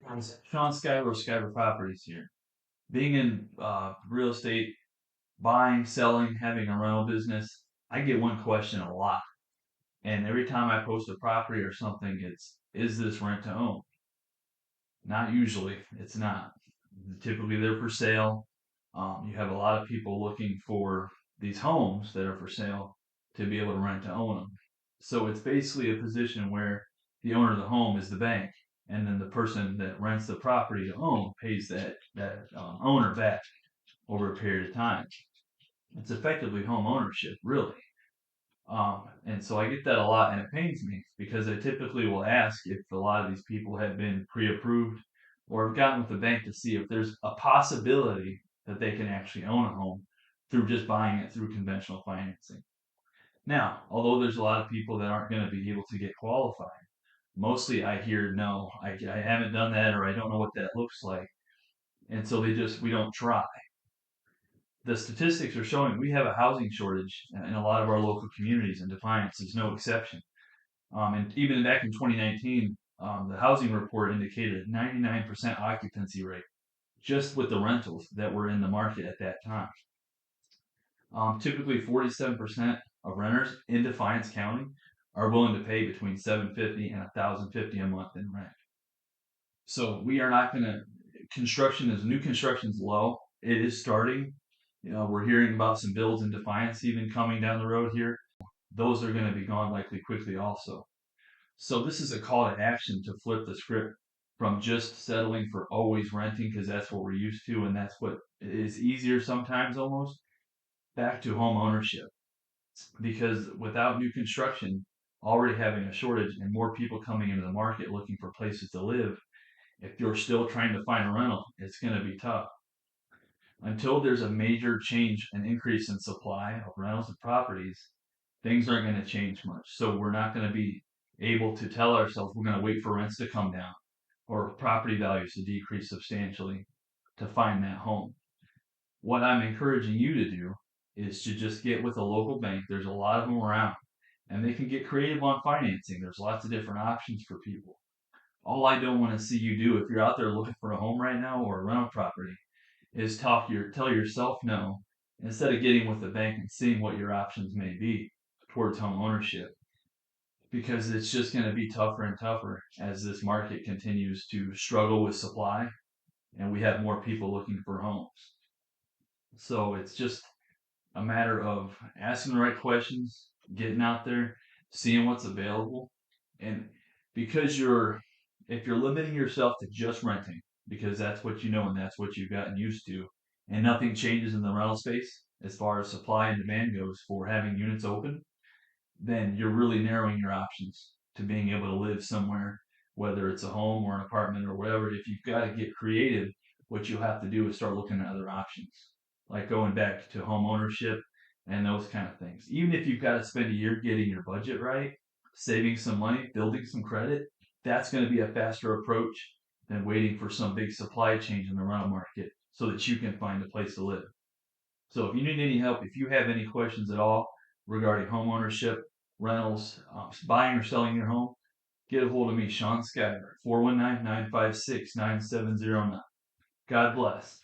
Sean Skyler, Skyler Properties here. Being in real estate, buying, selling, having a rental business, I get one question a lot. And every time I post a property or something, it's, is this rent to own? Not usually. It's not. Typically, they're for sale. You have a lot of people looking for these homes that are for sale to be able to rent to own them. So it's basically a position where the owner of the home is the bank, and then the person that rents the property to own pays that owner back over a period of time. It's effectively home ownership, really. And so I get that a lot, and it pains me because I typically will ask if a lot of these people have been pre-approved or have gotten with the bank to see if there's a possibility that they can actually own a home through just buying it through conventional financing. Now, although there's a lot of people that aren't going to be able to get qualified, mostly I hear no, I haven't done that or I don't know what that looks like. And so we don't try. The statistics are showing we have a housing shortage in a lot of our local communities, and Defiance is no exception. And even back in 2019, the housing report indicated a 99% occupancy rate just with the rentals that were in the market at that time. Typically, 47% of renters in Defiance County are willing to pay between $750 and $1,050 a month in rent. So we are not going to. New construction is low. It is starting. We're hearing about some builds in Defiance even coming down the road here. Those are going to be gone likely quickly also. So this is a call to action to flip the script from just settling for always renting because that's what we're used to and that's what is easier sometimes almost back to home ownership. Because without new construction already having a shortage and more people coming into the market looking for places to live, if you're still trying to find a rental, it's going to be tough. Until there's a major change, an increase in supply of rentals and properties, things aren't going to change much. So we're not going to be able to tell ourselves we're going to wait for rents to come down or property values to decrease substantially to find that home. What I'm encouraging you to do is to just get with a local bank. There's a lot of them around and they can get creative on financing. There's lots of different options for people. All I don't want to see you do if you're out there looking for a home right now or a rental property is tell yourself no instead of getting with the bank and seeing what your options may be towards home ownership because it's just going to be tougher and tougher as this market continues to struggle with supply and we have more people looking for homes. So it's just a matter of asking the right questions, getting out there, seeing what's available. And because if you're limiting yourself to just renting, because that's what you know and that's what you've gotten used to, and nothing changes in the rental space as far as supply and demand goes for having units open, then you're really narrowing your options to being able to live somewhere, whether it's a home or an apartment or whatever. If you've got to get creative, what you'll have to do is start looking at other options, like going back to home ownership and those kind of things. Even if you've got to spend a year getting your budget right, saving some money, building some credit, that's going to be a faster approach than waiting for some big supply change in the rental market so that you can find a place to live. So if you need any help, if you have any questions at all regarding home ownership, rentals, buying or selling your home, get a hold of me, Sean Skyler, 419-956-9709. God bless.